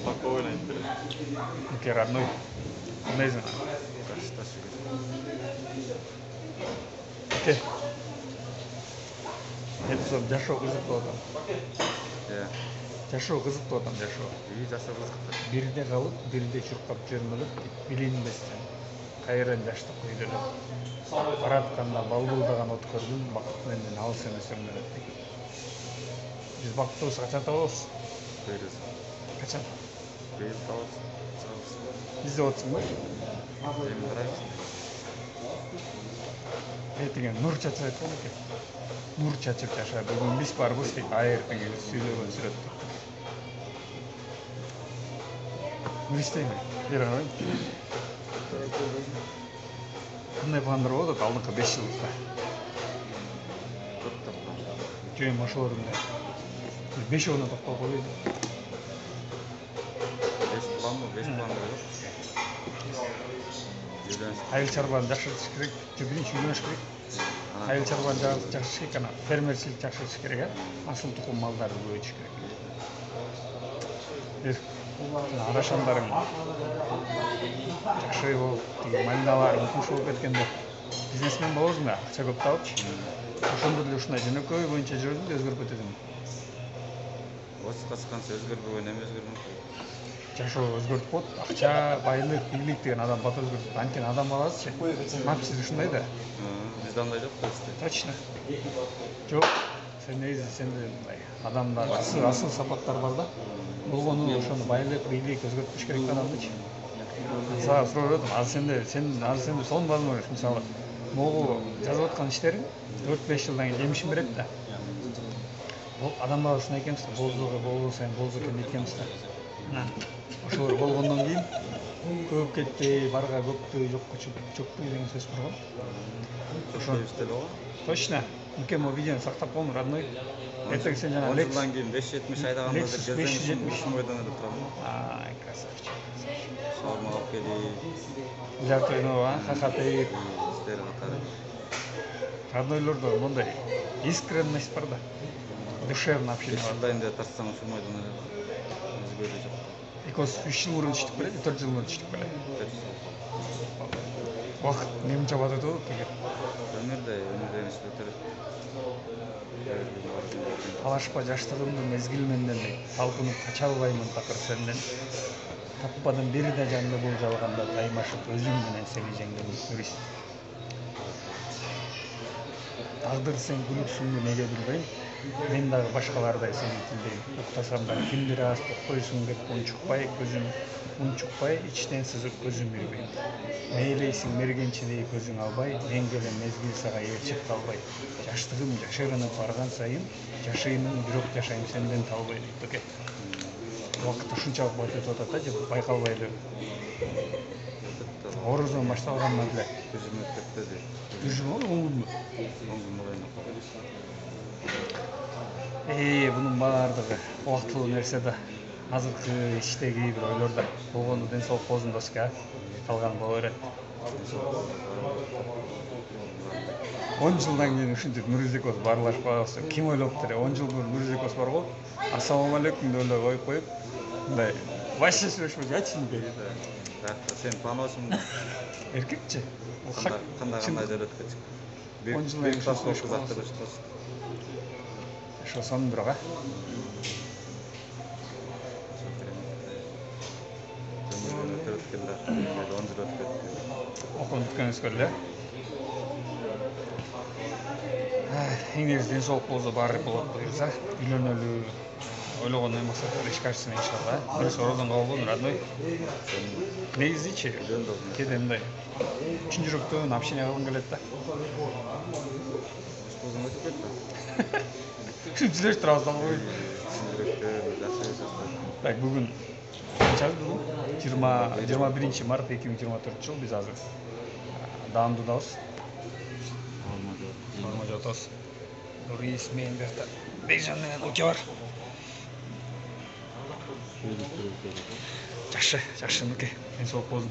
Спокойно. Окей, родной. Amazing. Окей. Эпизод жашоо кызыктуу атам. Жашоо кызыктуу атам, жашоо. Жашоо кызыктуу. Бирде калып, бирде чуркап жөрмөлөп, билинбестен. Кайран жаштык үйдөлөп. Баратканда балбылдаган от көрдүм, бакыт менден алыс эмес өмүрөт. Биз бакыттыбыз качан табабыз? Качан? Биз табабыз. Биз деп атсың ба? Эми карайбыз. Деген нур чачып айткан экен. Нур чачып жашаа. Бүгүн биз барбыз дейт, айыртың эле сүйлөгөн сүрөт. Не isteyme. Bir an önce. Bunday bandыр болды, алдыңғы 5 жылда. Жөн машаларында. 5 жылына тоқтап қойды. 5 план жоқ. Айыл чарбаны жақсы іш керек, жүргінші үйленіш керек. Айыл чарбаны жақсы іш керек, ана фермершілік жақсы іш керек, асыл тұқым малдарды көбейтіш керек. Арашандарың жақсы болып, малиналарың күш болып кеткенде бизнесмен боласың да, ақша көп тауып, ошондо деле ушундай жөнөкөй боюнча жүрдүң да өзгөрүп кетесиң. Осы касканса өзгөрбөгөн эме өзгөрмөк. Жашоо өзгөртүп коет, акча, байлык, бийлик деген адам бат өзгөртүп. Анткени адам баласы максиз ушундай да. Бизде андай жок да. Точно. Жок. Сен негизи сенде мындай адамдагы асыл сапаттар бар да. Болгону ошону байлык, бийлик өзгөртүш керек да адамдычы. Сага сурап атам, азыр сенде сонбадыңбы? Мисалы, могу жазып аткан иштериң 4-5 жылдан кийин жемишин берет да. Бул адам баласына экенбиз да, болду сайын болду экен экенбиз да. Ошолор болгондон кийин көп кетпей, барга көптөй, жокко чөкпөй деген сөз бар го. Ошол точно. Мүмкін о видеоны сақтап қоймын, родной. Ертең сен жаңа Лекс. Жылдан кейін 570 айдағанда Lexus 570 ойдан өтіп тұрамын. Ай, красавчик. Шаурма алып келейік. Жарты хахатайып. Істері қатары. Роднойлорда мындай искренность бар да. Душевно общение бар. 5 жылдан да тартсаң шумайдан өзгөрі жоқ. Экос 3 жыл мурун иштеп келет, 4 жыл мурун иштеп келет. Уақыт немче батат о, теге. Өмірден иштеп өтөрөт. Талашпа жаштыгымды мезгил менен талпынып кача албаймын такыр сенден. Таппадым бир да жанды бул жалганда таймашып өзүң менен сени жеңген юрист. Тагдыр сен күлүпсүңбү неге билбейм. Мен дагы башкалардай сени тилдейм. Уктасам да кимдир аз токпойсуң деп унчукпай ичтен сызып көзүм үйбейм. Мейлейсиң мергенчидей көзүң албай, мен келем мезгил сага ээрчип калбай. Жаштыгым жашырынып барган сайын, жашыймын бирок жашайм сенден талбай дейт экен. Убакыт ушунчалык өтүп атат да, байкалбай эле. Орузон башталгандан эле. Көзүм өтүп кетти дейт. Күзүм оңгунбу? Bunun баардыгы убактылуу нерсе да. Азыркы иштеги бир ойлордо болгону ден соолук болсун доска, калган боло берет. 10 жылдан кийин ушинтип Нуризекос баарлашпабыз. Ким ойлоптур? 10 жыл бұрын Нуризекос бар го. Ассалому алейкум деп эле коюп, мындай вообще сүйлөшпөй айтчын дейт. Сен паносуң. Эркекчи. Кандай жөрөт кетчик. 10 жылдан кийин сүйлөшпөй. Ошо сонун бирок, окууну бүткөнүбүз келе. Эң негизи ден соолук болсо баары болот буюрса, үйлөнөлү, ойлогон максаттар ишке ашсын иншалла. Бир соородон кабыл родной. Негизичи кээде мындай чын жүрөктөн общение кылгым келет да. Сүйлөшүп турабыз да бой. Так, бүгүн канчабыз бүгүн? 21 март 2024 жыл биз азыр Даамдуудабыз. Алмажотос. Нурис менен берта. Бейжан менен Уке бар. Жакшы, Нуке. Ден соолук болсун.